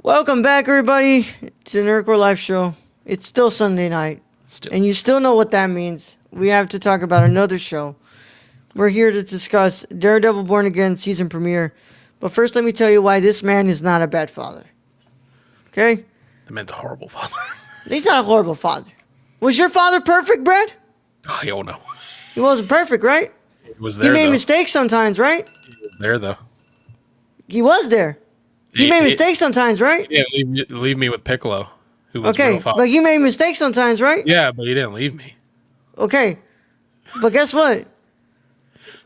Welcome back, everybody, to the Nerdcore Live Show. It's still Sunday night, and you still know what that means. We have to talk about another show. We're here to discuss Daredevil Born Again season premiere. But first, let me tell you why this man is not a bad father. Okay? The man's a horrible father. He's not a horrible father. Was your father perfect, Brad? Oh, I don't know. He wasn't perfect, right? He was there, He made though. mistakes sometimes, right? He was there, though. He was there. He made mistakes sometimes, right? Yeah, leave me with Piccolo, who was Okay, real father. but he made mistakes sometimes, right? Yeah, but he didn't leave me. Okay, but guess what?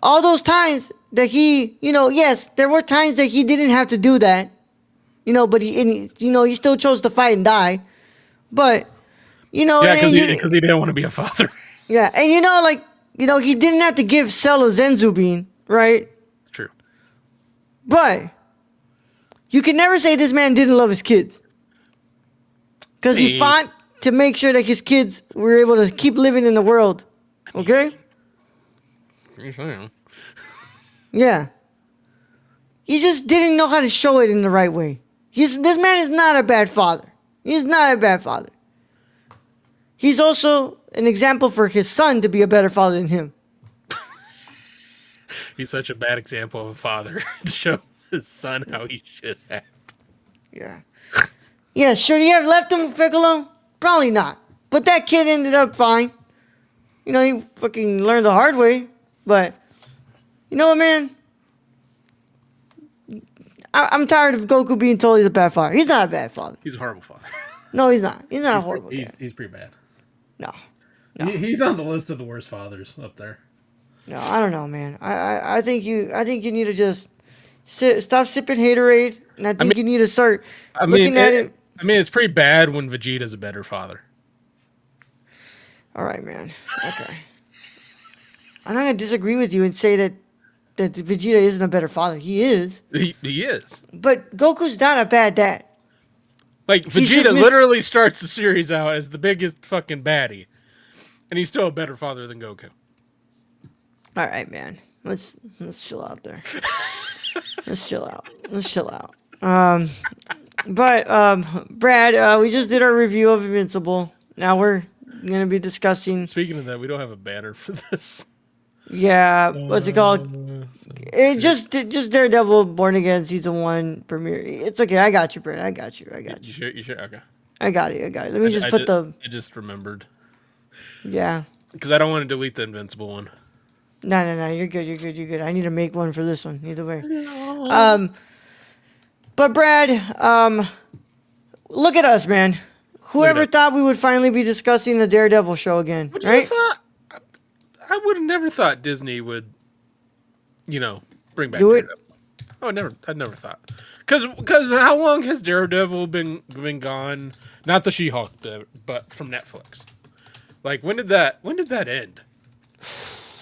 All those times that he, yes, there were times that he didn't have to do that, but he still chose to fight and die. But, Yeah, because he didn't want to be a father. Yeah, and he didn't have to give Cell a Zenzubin, right? True. But you can never say this man didn't love his kids. Because he fought to make sure that his kids were able to keep living in the world. Okay? Yeah. He just didn't know how to show it in the right way. This man is not a bad father. He's not a bad father. He's also an example for his son to be a better father than him. He's such a bad example of a father to show his son how he should act. Yeah. Yeah, should he have left him, Piccolo? Probably not. But that kid ended up fine. He fucking learned the hard way. But, you know what, man? I'm tired of Goku being told he's a bad father. He's not a bad father. He's a horrible father. No, he's not. He's not a horrible dad. He's pretty bad. No. He's on the list of the worst fathers up there. No, I don't know, man. I think you need to just stop sipping haterade, and I think you need to start looking at it. I mean, it's pretty bad when Vegeta's a better father. All right, man. Okay. I'm not gonna disagree with you and say that Vegeta isn't a better father. He is. He is. But Goku's not a bad dad. Like, Vegeta literally starts the series out as the biggest fucking baddie, and he's still a better father than Goku. All right, man. Let's chill out there. Let's chill out. Brad, we just did our review of Invincible. Now we're gonna be discussing. Speaking of that, we don't have a banner for this. Yeah, what's it called? It just Daredevil Born Again season 1 premiere. It's okay. I got you, Brad. I got you. You sure? Okay. I got it. Let me just put the. I just remembered. Yeah. Because I don't want to delete the Invincible one. No. You're good. I need to make one for this one. Either way. But Brad, look at us, man. Whoever thought we would finally be discussing the Daredevil show again, right? I would have never thought Disney would, bring back Do it? Daredevil. I never thought. Because how long has Daredevil been gone? Not the She-Hulk, but from Netflix. Like, when did that end?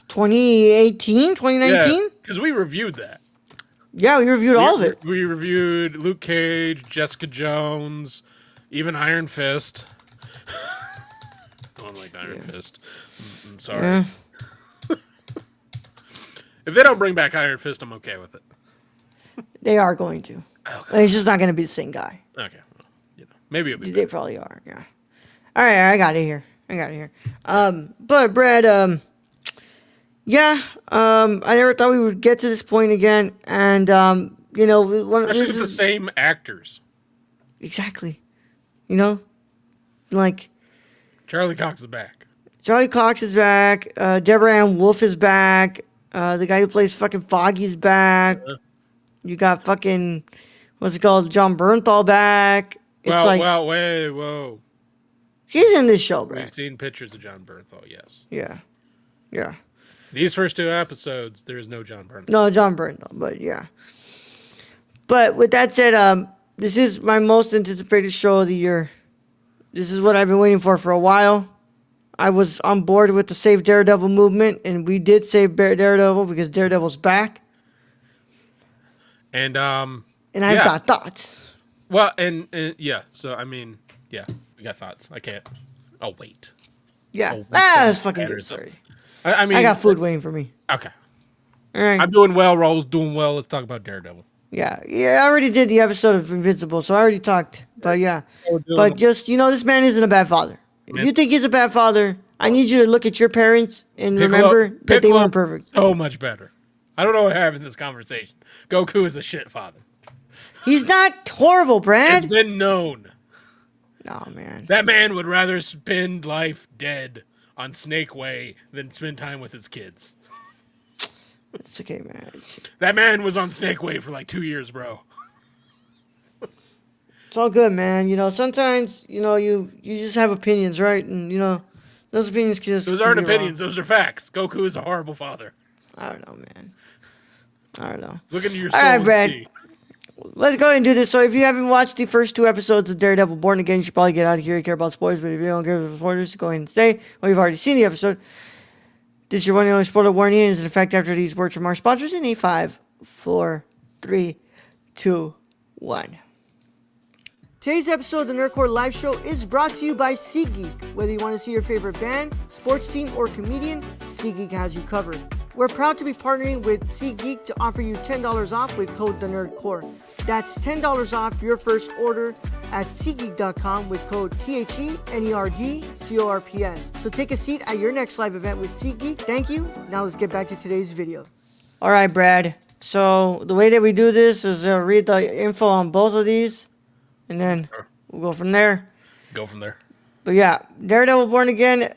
2018, 2019? Yeah, because we reviewed that. Yeah, we reviewed all of it. We reviewed Luke Cage, Jessica Jones, even Iron Fist. I don't like Iron Fist. I'm sorry. Yeah. If they don't bring back Iron Fist, I'm okay with it. They are going to. Okay. It's just not going to be the same guy. Okay. Well, maybe it'll be They probably are, yeah. All right, I got it here. But Brad, I never thought we would get to this point again. And, Especially with the same actors. Exactly. Like... Charlie Cox is back. Charlie Cox is back. Deborah Ann Wolf is back. The guy who plays fucking Foggy's back. Yeah. You got fucking, what's it called? John Bernthal back. Whoa. He's in this show, bro. We've seen pictures of John Bernthal, yes. Yeah. These first 2 episodes, there is no John Bernthal. No, John Bernthal, but yeah. But with that said, this is my most anticipated show of the year. This is what I've been waiting for a while. I was on board with the Save Daredevil movement, and we did save Daredevil because Daredevil's back. And I've got thoughts. Well, and yeah, so I mean, yeah, we got thoughts. I can't. I'll wait. Yeah, that's fucking good. Sorry. I mean, I got food waiting for me. Okay. All right. I'm doing well. Raul's doing well. Let's talk about Daredevil. Yeah, I already did the episode of Invincible, so I already talked. But yeah, but just this man isn't a bad father. If you think he's a bad father, I need you to look at your parents and remember that they weren't perfect. So much better. I don't know what happened in this conversation. Goku is a shit father. He's not horrible, Brad. It's been known. Oh man, that man would rather spend life dead on Snake Way than spend time with his kids. It's okay, man. That man was on Snake Way for like 2 years, bro. It's all good, man. Sometimes you just have opinions, right? And those opinions those aren't opinions; those are facts. Goku is a horrible father. I don't know, man. I don't know. Look into your soul. All right, Brad. Let's go ahead and do this. So if you haven't watched the first 2 episodes of Daredevil Born Again, you should probably get out of here. You care about spoilers, but if you don't care about spoilers, go ahead and stay. Or you've already seen the episode. This is your one and only spoiler warning. Is in effect after these words from our sponsors in 5, 4, 3, 2, 1. Today's episode of the Nerdcore Live Show is brought to you by SeatGeek. Whether you want to see your favorite band, sports team, or comedian, SeatGeek has you covered. We're proud to be partnering with SeatGeek to offer you $10 off with code TheNerdCore. That's $10 off your first order at SeatGeek.com with code THENERDCORPS. So take a seat at your next live event with SeatGeek. Thank you. Now let's get back to today's video. All right, Brad. So the way that we do this is read the info on both of these, and then we'll go from there. But yeah, Daredevil Born Again,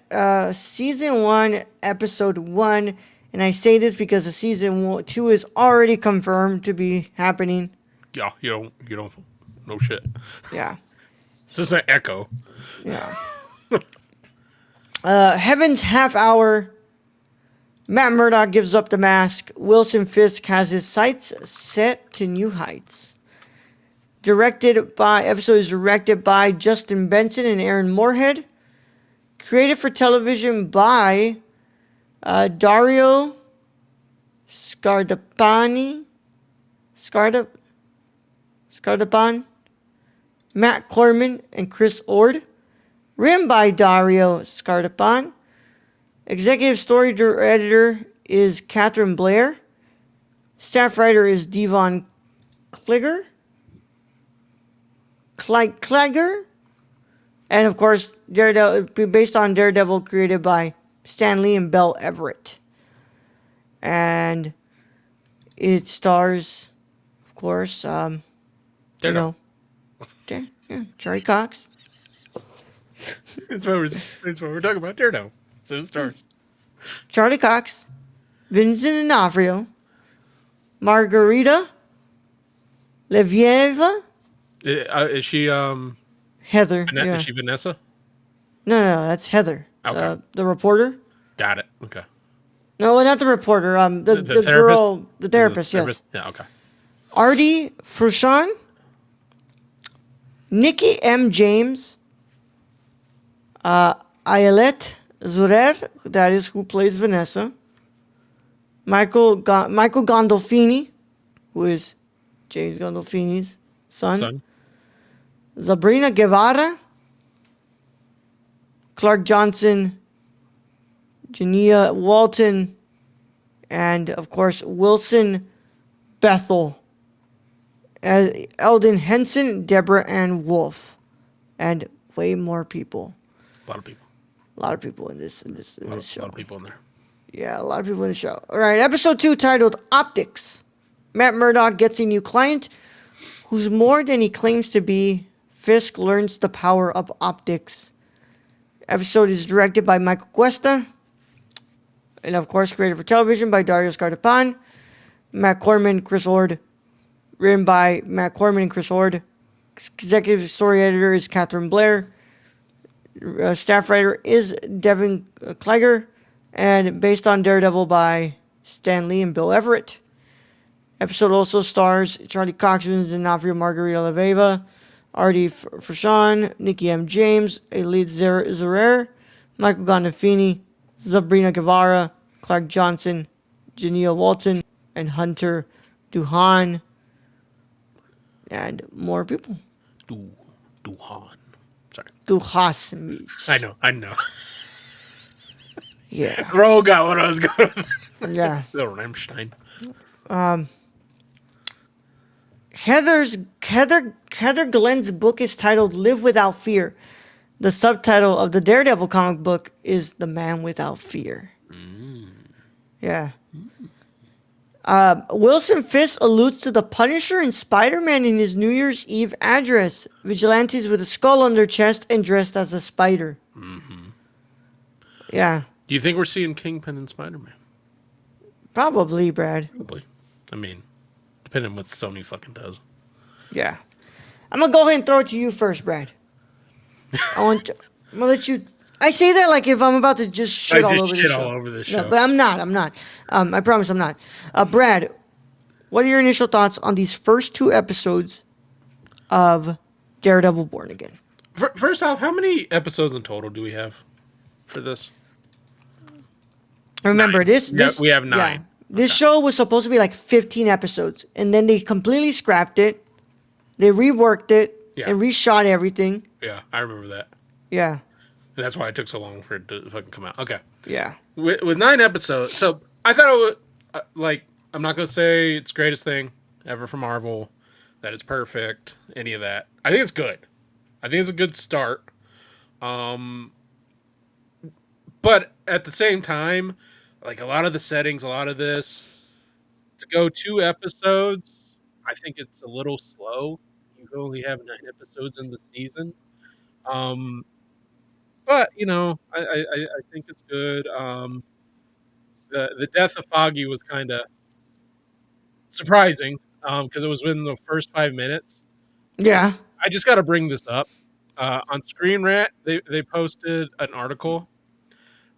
Season 1, Episode 1. And I say this because the Season 2 is already confirmed to be happening. Yeah, you don't, no shit. Yeah. It's just an echo. Yeah. Heaven's Half Hour. Matt Murdock gives up the mask. Wilson Fisk has his sights set to new heights. Episode is directed by Justin Benson and Aaron Moorhead. Created for television by Dario Scardapan, Matt Corman, and Chris Ord. Written by Dario Scardapan. Executive story editor is Catherine Blair. Staff writer is Devon Kliger. And of course, Daredevil, based on Daredevil, created by Stan Lee and Belle Everett. And it stars, of course, Charlie Cox. That's what we're talking about, Daredevil. So it stars Charlie Cox, Vincent D'Onofrio, Margarita Levieva. Is she Heather? Is she Vanessa? No, that's Heather. Okay. The reporter. Got it. Okay. No, not the reporter. The girl, the therapist. Yes. Yeah. Okay. Artie Frushan, Nikki M. James, Ayelet Zurer, that is who plays Vanessa. Michael Gandolfini, who is James Gandolfini's son. Sabrina Guevara, Clark Johnson, Jania Walton, and of course Wilson Bethel, Eldon Henson, Deborah Ann Wolf, and way more people. A lot of people. A lot of people in this show. A lot of people in there. Yeah, a lot of people in the show. All right, episode 2 titled Optics. Matt Murdock gets a new client who's more than he claims to be. Fisk learns the power of optics. Episode is directed by Michael Cuesta. And of course, created for television by Dario Scardapan. Matt Corman, Chris Ord. Written by Matt Corman and Chris Ord. Executive story editor is Catherine Blair. Staff writer is Devin Kliger. And based on Daredevil by Stan Lee and Bill Everett. Episode also stars Charlie Cox, Vincent D'Onofrio, Margarita Leveva, Artie Frushan, Nikki M. James, Elite Zerer, Michael Gandolfini, Sabrina Guevara, Clark Johnson, Jania Walton, and Hunter Duhan, and more people. Duhan. Sorry. Duhasmich. I know. Yeah. Bro got what I was going. Yeah. Little Rammstein. Heather Glenn's book is titled "Live Without Fear." The subtitle of the Daredevil comic book is "The Man Without Fear." Yeah. Wilson Fisk alludes to the Punisher and Spider-Man in his New Year's Eve address. Vigilantes with a skull on their chest and dressed as a spider. Yeah. Do you think we're seeing Kingpin and Spider-Man? Probably, Brad. Probably. I mean, depending on what Sony fucking does. Yeah. I'm going to go ahead and throw it to you first, Brad. I'm going to let you... I say that like if I'm about to just shit all over this show. No, but I'm not. I promise I'm not. Brad, what are your initial thoughts on these first 2 episodes of Daredevil Born Again? First off, how many episodes in total do we have for this? Remember, 9. this we have 9. Yeah, this show was supposed to be like 15 episodes, and then they completely scrapped it. They reworked it and reshot everything. Yeah, I remember that. Yeah. And that's why it took so long for it to fucking come out. Okay. Yeah. With 9 episodes, so I thought it would, I'm not going to say it's the greatest thing ever from Marvel, that it's perfect, any of that. I think it's good. I think it's a good start. But at the same time, like a lot of the settings, a lot of this, to go 2 episodes, I think it's a little slow. You only have 9 episodes in the season. But, I think it's good. The death of Foggy was kind of surprising because it was within the first 5 minutes. Yeah. I just got to bring this up. On Screen Rant, they posted an article,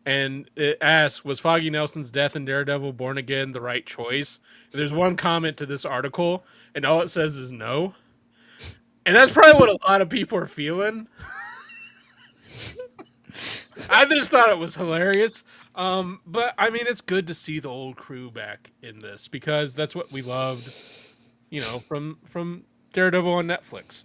and it asks, was Foggy Nelson's death in Daredevil Born Again the right choice? And there's one comment to this article, and all it says is no. And that's probably what a lot of people are feeling. I just thought it was hilarious. But I mean, it's good to see the old crew back in this because that's what we loved, from Daredevil on Netflix.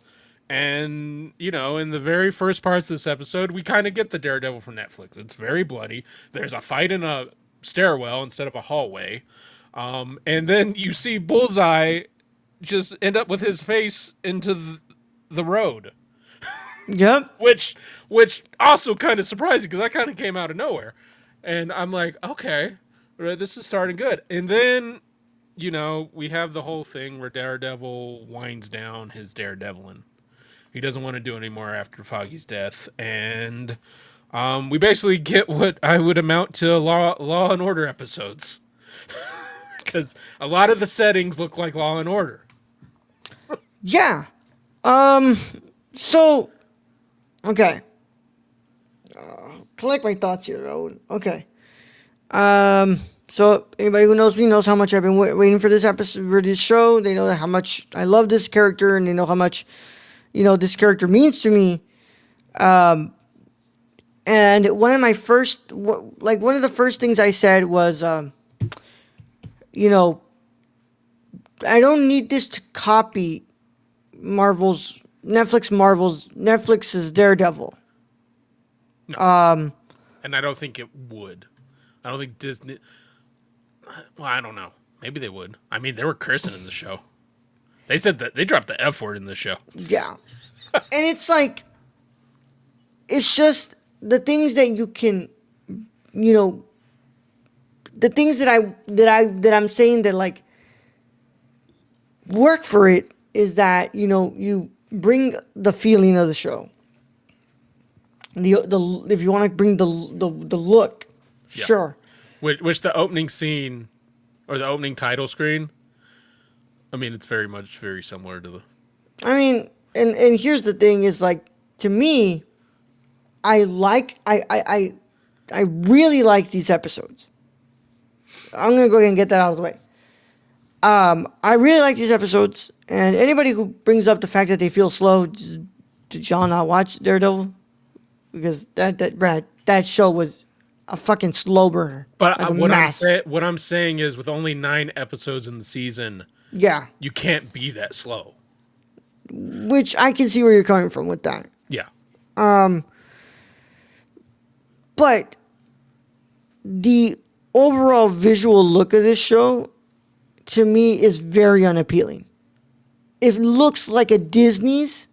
And, in the very first parts of this episode, we kind of get the Daredevil from Netflix. It's very bloody. There's a fight in a stairwell instead of a hallway. And then you see Bullseye just end up with his face into the road. Yep. Which also kind of surprising because that kind of came out of nowhere. And I'm like, okay, this is starting good. And then, we have the whole thing where Daredevil winds down his daredeviling. He doesn't want to do anymore after Foggy's death. And we basically get what I would amount to Law and Order episodes. Because a lot of the settings look like Law and Order. Yeah. So... Okay. Collect my thoughts here, though. Okay. So anybody who knows me knows how much I've been waiting for this episode, for this show. They know how much I love this character, and they know how much, this character means to me. And one of the first things I said was, I don't need this to copy Netflix's Daredevil. No. And I don't think it would. I don't think Disney... Well, I don't know. Maybe they would. I mean, they were cursing in the show. They said that they dropped the F word in the show. Yeah. And it's like... It's just the things that you can... The things that I'm saying that, like, work for it is that, you bring the feeling of the show. The if you want to bring the look, yeah. Sure. Which the opening scene or the opening title screen, I mean, it's very similar to the. I mean, and here's the thing: is like to me, I really like these episodes. I'm gonna go ahead and get that out of the way. I really like these episodes, and anybody who brings up the fact that they feel slow, did y'all not watch Daredevil? Because that show was a fucking slow burner. But what I'm saying is, with only 9 episodes in the season, yeah, you can't be that slow. Which I can see where you're coming from with that. Yeah. But the overall visual look of this show, to me, is very unappealing. it looks like a Disney's.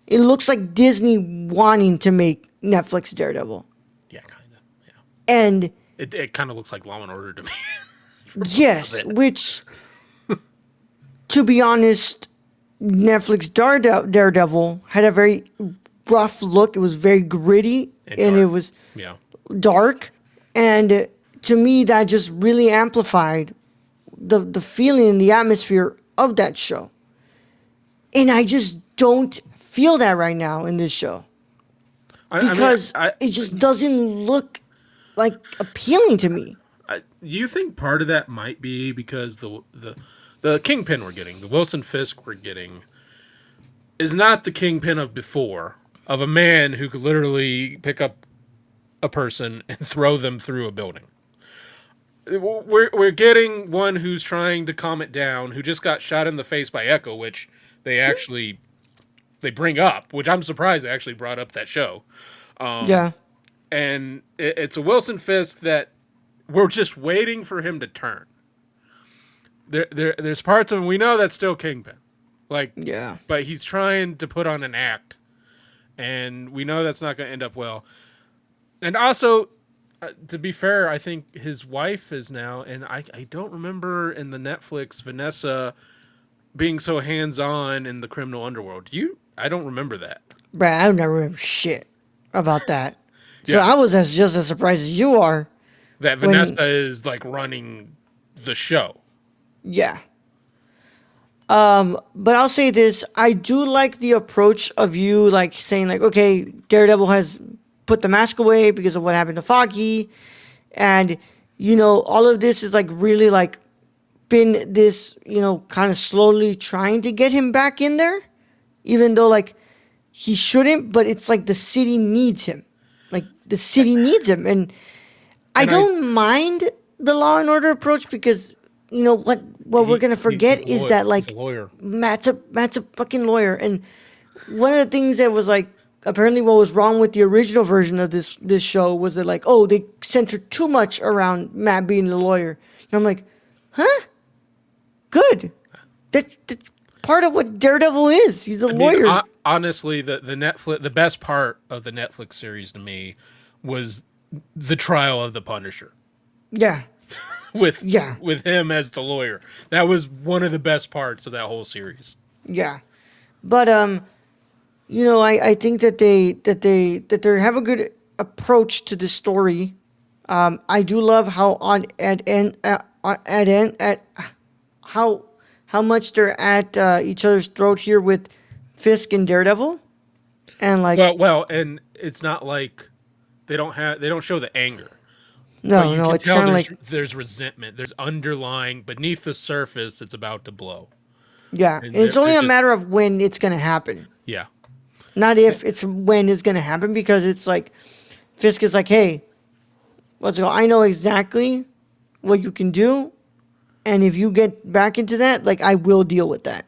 It looks like Disney wanting to make Netflix Daredevil. Yeah, kind of. Yeah. And it kind of looks like Law and Order to me. yes, which, to be honest, Netflix Daredevil had a very rough look. It was very gritty and it was dark. And to me, that just really amplified the feeling and the atmosphere of that show. And I just don't feel that right now in this show. Because it just doesn't look like appealing to me. Do you think part of that might be because the Kingpin we're getting, the Wilson Fisk we're getting, is not the Kingpin of before, of a man who could literally pick up a person and throw them through a building. We're getting one who's trying to calm it down, who just got shot in the face by Echo, which they bring up, which I'm surprised they actually brought up that show. Yeah. And it's a Wilson Fisk that we're just waiting for him to turn. There's parts of him we know that's still Kingpin. But he's trying to put on an act, and we know that's not going to end up well. And also, to be fair, I think his wife is now, and I don't remember in the Netflix Vanessa being so hands-on in the criminal underworld. I don't remember that. Brad, I don't remember shit about that. So I was just as surprised as you are. That Vanessa is like running the show. Yeah. But I'll say this. I do like the approach of you like saying like, okay, Daredevil has put the mask away because of what happened to Foggy. And, all of this is like really like been this, kind of slowly trying to get him back in there. Even though like he shouldn't, but it's like the city needs him. Like the city needs him. And I don't mind the Law and Order approach because what we're gonna forget is that like Matt's a fucking lawyer, and one of the things that was like apparently what was wrong with the original version of this show was that like they centered too much around Matt being the lawyer, and I'm like, huh? Good. That's part of what Daredevil is. He's a lawyer. Honestly, the best part of the Netflix series to me was the trial of the Punisher. Yeah. With him as the lawyer. That was one of the best parts of that whole series. Yeah. But I think that they have a good approach to the story. I do love how how much they're at each other's throat here with Fisk and Daredevil. And like and it's not like they don't show the anger. No, it's kind of like there's resentment. There's underlying beneath the surface. It's about to blow. Yeah, and it's only a matter of when it's going to happen. Yeah, not if, it's when it's going to happen, because it's like Fisk is like, hey, let's go. I know exactly what you can do, and if you get back into that, like I will deal with that.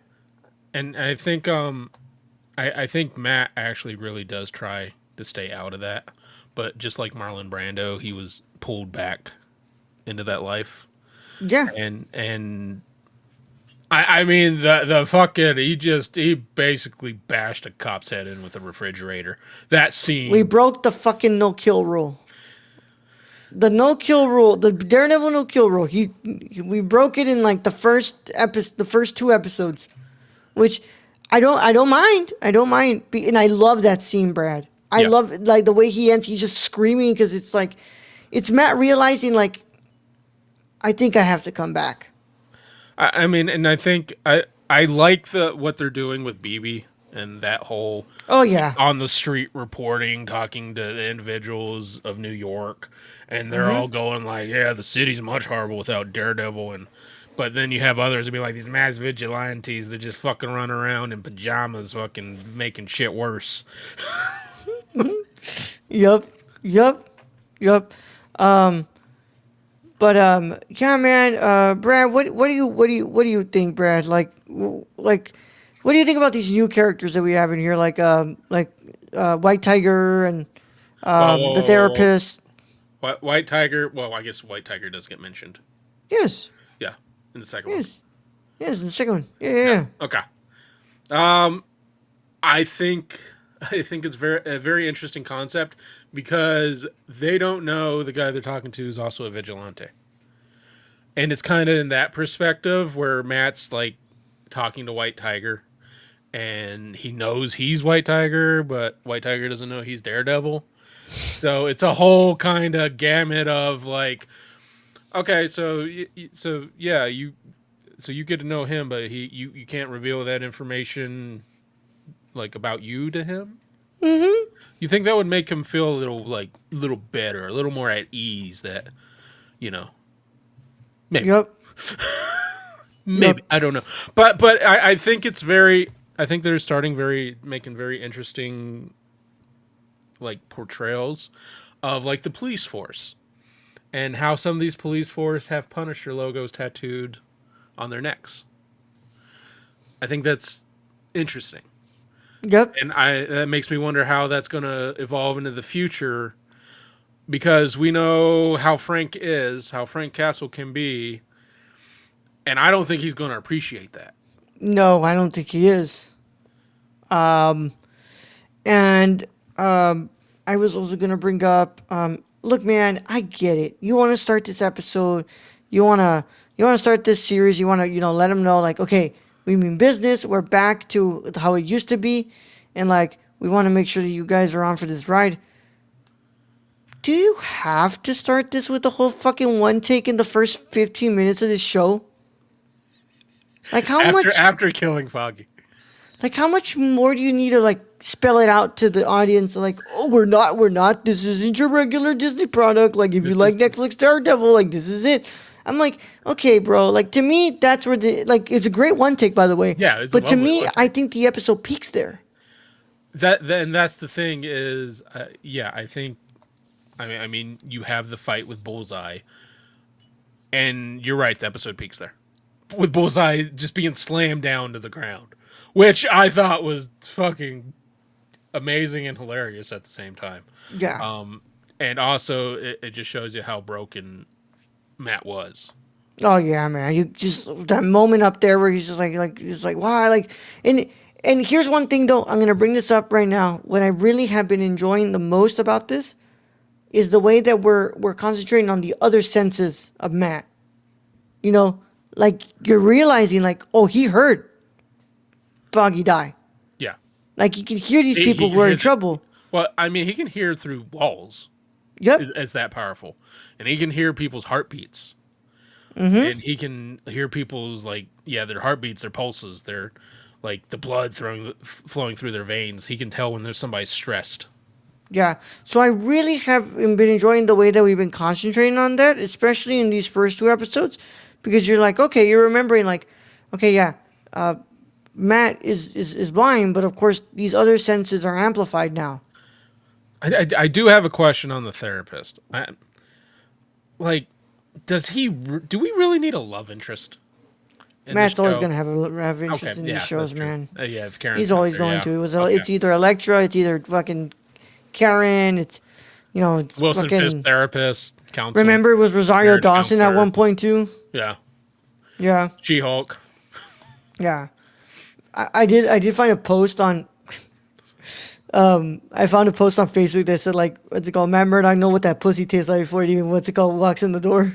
And I think I think Matt actually really does try to stay out of that. But just like Marlon Brando, he was pulled back into that life. Yeah. And I mean the fucking he basically bashed a cop's head in with a refrigerator. That scene. We broke the fucking no-kill rule. The no-kill rule, the Daredevil no-kill rule. We broke it in like the first two episodes, which I don't mind. And I love that scene, Brad. I love like the way he ends. He's just screaming because it's like, it's Matt realizing like, I think I have to come back. I mean, and I think I like what they're doing with BB and that whole on the street reporting, talking to the individuals of New York, and they're all going like, yeah, the city's much horrible without Daredevil, but then you have others that be like these mass vigilantes that just fucking run around in pajamas, fucking making shit worse. Yep. But yeah, man. Brad, what do you think, Brad? Like, what do you think about these new characters that we have in here, like White Tiger and the therapist? White Tiger. Well, I guess White Tiger does get mentioned. Yes. Yeah, in the second one. Yes, in the second one. Yeah. Okay. I think it's a very interesting concept because they don't know the guy they're talking to is also a vigilante. And it's kind of in that perspective where Matt's like talking to White Tiger and he knows he's White Tiger, but White Tiger doesn't know he's Daredevil. So it's a whole kind of gamut of like, okay, so you get to know him, but you can't reveal that information like about you to him. Mm-hmm. You think that would make him feel a little better, a little more at ease that, you know, maybe. Yep. Maybe. Yep. I don't know. But I think it's very I think they're making very interesting like portrayals of like the police force and how some of these police force have Punisher logos tattooed on their necks. I think that's interesting. Yep. And that makes me wonder how that's going to evolve into the future because we know how Frank Castle can be, and I don't think he's going to appreciate that. No, I don't think he is. I was also going to bring up, look, man, I get it. You want to start this episode. You want to start this series. You want to, let them know, like, okay, we mean business. We're back to how it used to be. And, like, we want to make sure that you guys are on for this ride. Do you have to start this with the whole fucking one take in the first 15 minutes of this show? Like, how much... After killing Foggy. Like, how much more do you need to, like, spell it out to the audience? Like, oh, we're not. This isn't your regular Disney product. Like, if you like Netflix Daredevil, like, this is it. I'm like, okay, bro. Like, to me, that's where it's a great one take, by the way. Yeah, but to me, I think the episode peaks there. That's the thing is, I think, I mean, you have the fight with Bullseye, and you're right, the episode peaks there. With Bullseye just being slammed down to the ground. Which I thought was fucking amazing and hilarious at the same time. Yeah. And also, it just shows you how broken Matt was. Oh yeah, man. You just that moment up there where he's just like why, like, and here's one thing though. I'm gonna bring this up right now. What I really have been enjoying the most about this is the way that we're concentrating on the other senses of Matt. Like you're realizing, like, oh, he heard Foggy die. Yeah. Like, you can hear these people who are in trouble. Well, I mean, he can hear through walls. Yep. It's that powerful. And he can hear people's heartbeats. Mm-hmm. And he can hear people's, like, their heartbeats, their pulses, their, like, the blood flowing through their veins. He can tell when there's somebody stressed. Yeah. So I really have been enjoying the way that we've been concentrating on that, especially in these first two episodes. Because you're like, okay, you're remembering, like, okay, yeah, Matt is blind, but of course these other senses are amplified now. I do have a question on the therapist. Do we really need a love interest? Matt's always going to have interest in these shows, man. If Karen's He's always going to. It's either Elektra, it's either fucking Karen, it's Wilson fucking Fisk therapist, counselor. Remember, it was Rosario Dawson counselor. At one point too. Yeah. She-Hulk. Yeah. I did find a post on I found a post on Facebook that said, like, what's it called? Matt Murdock know what that pussy tastes like before it even walks in the door.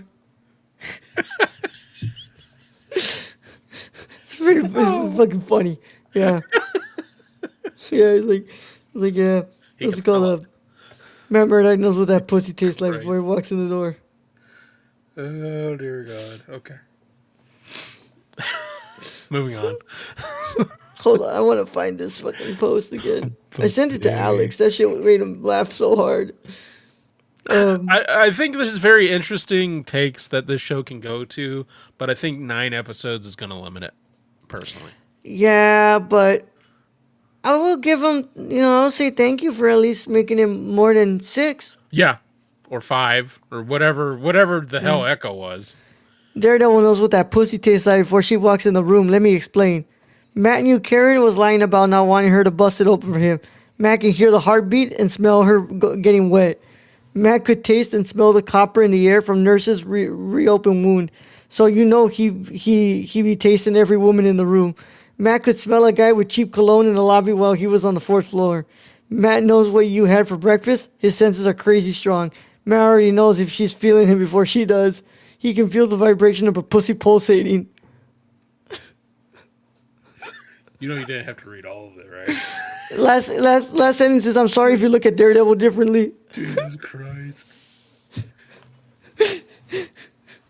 It's fucking funny. Yeah. Yeah, it's like yeah. What's it called? Matt Murdock knows what that pussy tastes like before he walks in the door. Oh dear God. Okay. Moving on. Hold on, I want to find this fucking post again. I sent it to Alex. That shit made him laugh so hard. I think there's very interesting takes that this show can go to, but I think 9 episodes is going to limit it, personally. Yeah, but I will give him, I'll say thank you for at least making him more than 6. Yeah, or 5, or whatever the hell Echo was. Daredevil knows what that pussy tastes like before she walks in the room. Let me explain. Matt knew Karen was lying about not wanting her to bust it open for him. Matt can hear the heartbeat and smell her getting wet. Matt could taste and smell the copper in the air from nurse's reopened wound. So he be tasting every woman in the room. Matt could smell a guy with cheap cologne in the lobby while he was on the 4th floor. Matt knows what you had for breakfast. His senses are crazy strong. Matt already knows if she's feeling him before she does. He can feel the vibration of her pussy pulsating. You know you didn't have to read all of it, right? Last sentence is, I'm sorry if you look at Daredevil differently. Jesus Christ.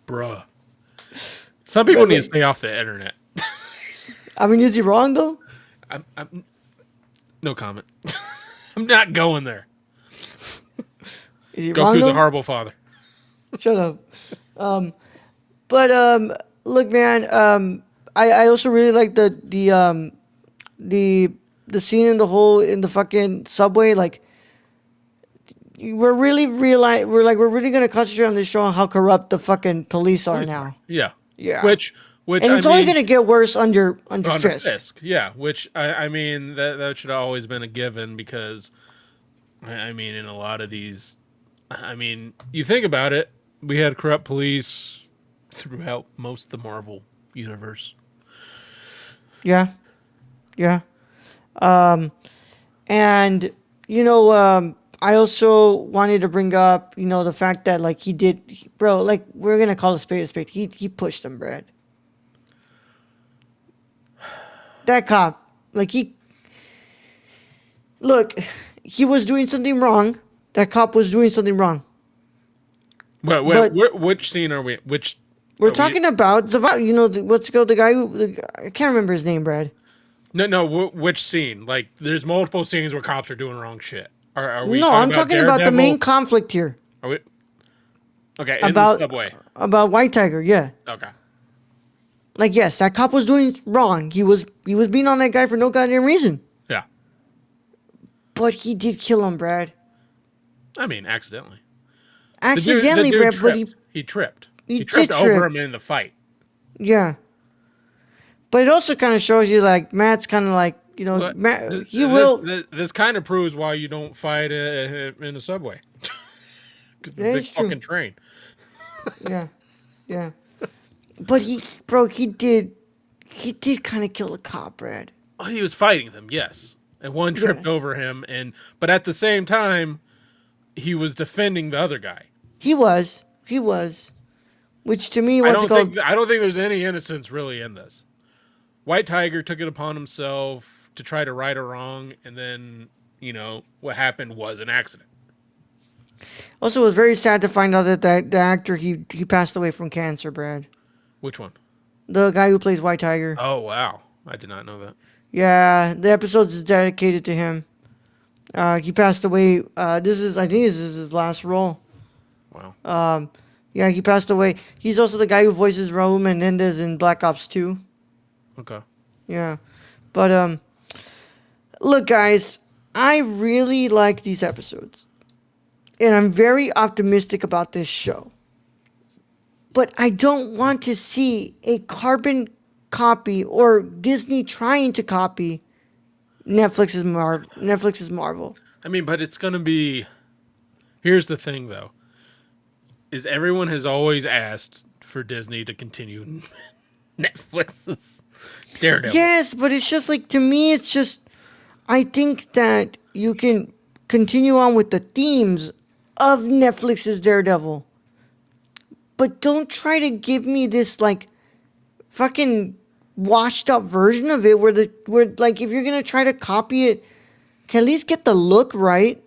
Bruh. Some people need to stay off the internet. I mean, is he wrong, though? I'm no comment. I'm not going there. Is he wrong, Goku's though? a horrible father. Shut up. Look, man. I also really like the scene in the fucking subway. Like, we're really gonna concentrate on this show on how corrupt the fucking police are now. Yeah. Yeah. Which and it's only gonna get worse under Fisk. Yeah. Which I mean that should have always been a given because I mean in a lot of these, I mean you think about it, we had corrupt police throughout most of the Marvel universe. Yeah. And I also wanted to bring up, the fact that like we're gonna call a spade a spade. He pushed him, Brad. That cop, he was doing something wrong. That cop was doing something wrong. But which scene are we? We're talking about Zavat. What's called the guy who I can't remember his name, Brad. No. Which scene? Like, there's multiple scenes where cops are doing wrong shit. Are we? No, I'm talking about the main conflict here. Are we? Okay, in the subway. About White Tiger, yeah. Okay. Like, yes, that cop was doing wrong. He was beating on that guy for no goddamn reason. Yeah. But he did kill him, Brad. I mean, accidentally. Accidentally, the dude Brad, tripped. He tripped. He tripped over him in the fight. Yeah. But it also kind of shows you, like, Matt's kind of like, Matt, This kind of proves why you don't fight in a subway. Because the big fucking train. Yeah. But he did kind of kill the cop, Brad. Oh, he was fighting them, yes. And one tripped over him, but at the same time, he was defending the other guy. He was. Which to me, I don't think there's any innocence really in this. White Tiger took it upon himself to try to right a wrong, and then, what happened was an accident. Also, it was very sad to find out that the actor, he passed away from cancer, Brad. Which one? The guy who plays White Tiger. Oh, wow. I did not know that. Yeah, the episode is dedicated to him. He passed away. I think this is his last role. Wow. Yeah, he passed away. He's also the guy who voices Raul Menendez in Black Ops 2. Okay. Yeah. But, look, guys, I really like these episodes. And I'm very optimistic about this show. But I don't want to see a carbon copy or Disney trying to copy Netflix's Marvel. I mean, but it's going to be... Here's the thing, though. Is everyone has always asked for Disney to continue Netflix's Daredevil. Yes, but it's just like, to me, it's just... I think that you can continue on with the themes of Netflix's Daredevil. But don't try to give me this, like, fucking washed up version of it where if you're going to try to copy it, can at least get the look right.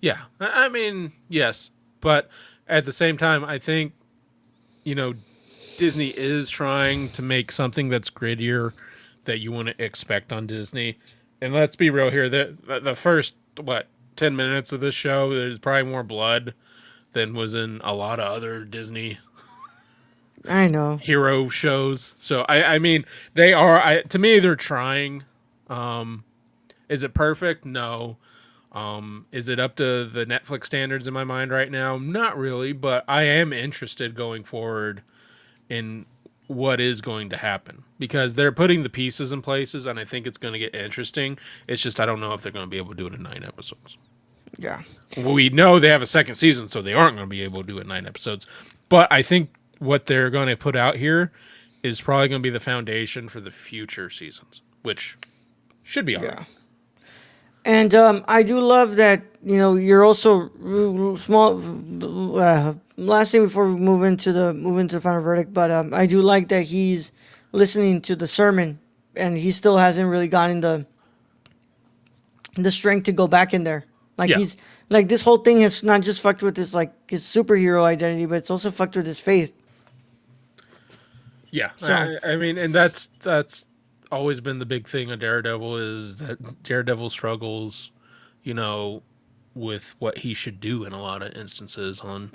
Yeah. I mean, yes. But at the same time, I think, Disney is trying to make something that's grittier that you wouldn't expect on Disney. And let's be real here. The first, 10 minutes of this show, there's probably more blood than was in a lot of other Disney hero shows. So, I mean, they are, to me, they're trying. Is it perfect? No. Is it up to the Netflix standards in my mind right now? Not really, but I am interested going forward in what is going to happen because they're putting the pieces in places and I think it's going to get interesting. It's just I don't know if they're going to be able to do it in 9 episodes. Yeah. Well, we know they have a second season, so they aren't going to be able to do it in 9 episodes. But I think what they're going to put out here is probably going to be the foundation for the future seasons. which should be all right. Yeah. And I do love that, you're also small. Last thing before we move into the final verdict, but I do like that he's listening to the sermon, and he still hasn't really gotten the strength to go back in there. Like Yeah. he's like, this whole thing has not just fucked with his superhero identity, but it's also fucked with his faith. Yeah, So I mean, and that's always been the big thing of Daredevil, is that Daredevil struggles, with what he should do in a lot of instances on,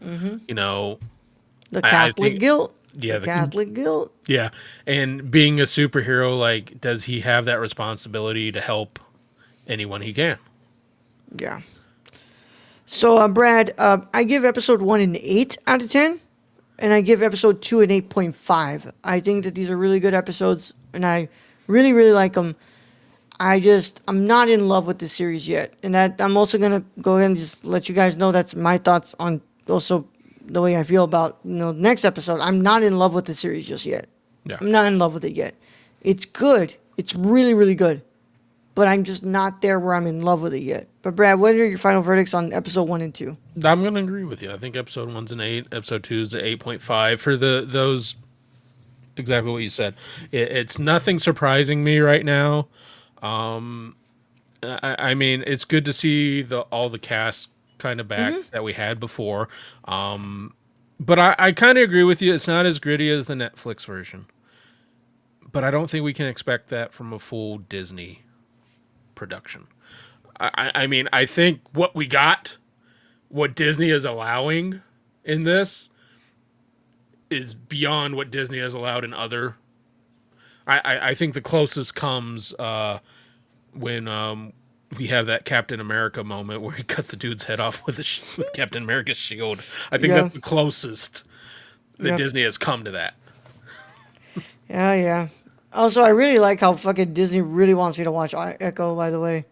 the I Catholic think- guilt. yeah, The Catholic guilt. yeah, and being a superhero, like, does he have that responsibility to help anyone he can? Yeah. So, Brad, I give episode 1 an 8 out of 10, and I give episode 2 an 8.5. I think that these are really good episodes, and I really, really like them. I'm not in love with this series yet, and that I'm also gonna go ahead and just let you guys know that's my thoughts on also the way I feel about the next episode. I'm not in love with the series just yet. Yeah. I'm not in love with it yet. It's good. It's really, really good. But I'm just not there where I'm in love with it yet. But Brad, what are your final verdicts on episode 1 and 2? I'm going to agree with you. I think episode 1's an 8, episode 2 is an 8.5 for those exactly what you said. It's nothing surprising me right now. I mean, it's good to see all the cast kind of back that we had before. But I kind of agree with you. It's not as gritty as the Netflix version. But I don't think we can expect that from a full Disney production. I mean, I think what Disney is allowing in this is beyond what Disney has allowed in other. I think the closest comes when we have that Captain America moment where he cuts the dude's head off with Captain America's shield. I think that's the closest that Disney has come to that. Yeah. Also, I really like how fucking Disney really wants me to watch Echo, by the way.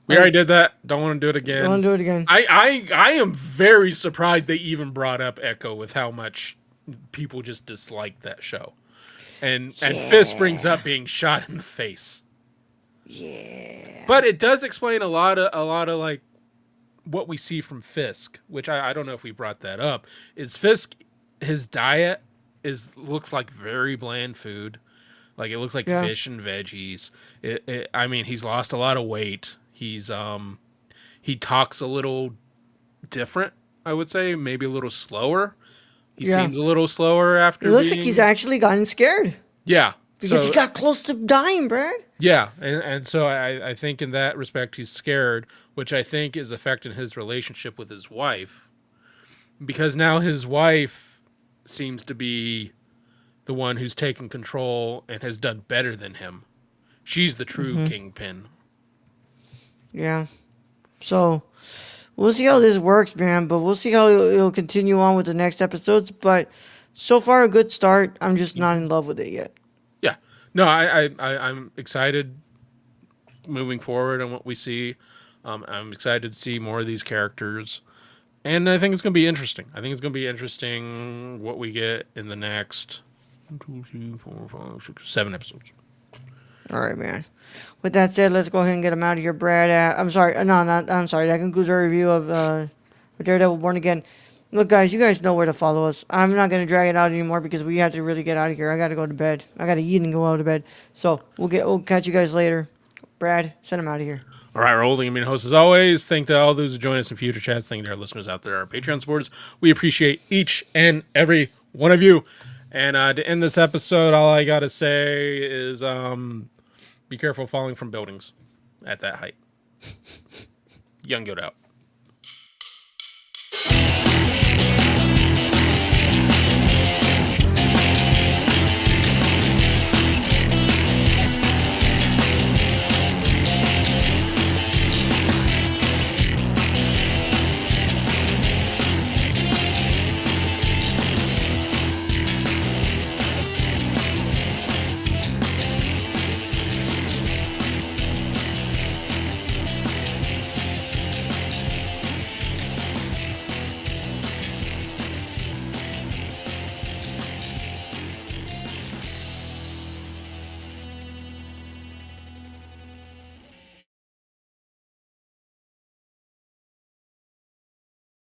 We already did that. Don't want to do it again. Don't want to do it again. I am very surprised they even brought up Echo with how much people just dislike that show. And Fisk brings up being shot in the face. Yeah. But it does explain a lot of like what we see from Fisk, which I don't know if we brought that up. Is Fisk, his diet looks like very bland food. Like it looks like fish and veggies. I mean, he's lost a lot of weight. He's he talks a little different, I would say, maybe a little slower. He seems a little slower after. It looks like he's actually gotten scared. Yeah. Because he got close to dying, Brad. Yeah, and so I think in that respect he's scared, which I think is affecting his relationship with his wife. Because now his wife seems to be the one who's taken control and has done better than him. She's the true kingpin. Yeah. So we'll see how this works, man. But we'll see how it'll continue on with the next episodes. But so far, a good start. I'm just not in love with it yet. Yeah. No, I'm excited moving forward on what we see. I'm excited to see more of these characters. And I think it's going to be interesting. I think it's going to be interesting what we get in the next 1, 2, 3, 4, 5, 6, 7 episodes. All right, man. With that said, let's go ahead and get him out of here, Brad. I'm sorry. I'm sorry. That concludes our review of Daredevil Born Again. Look, guys, you guys know where to follow us. I'm not going to drag it out anymore because we have to really get out of here. I got to go to bed. I got to eat and go out to bed. So we'll catch you guys later. Brad, send him out of here. All right, we're holding a host as always. Thank to all those who join us in future chats. Thank to our listeners out there, our Patreon supporters. We appreciate each and every one of you. And to end this episode, all I got to say is be careful falling from buildings at that height. Young Goat out.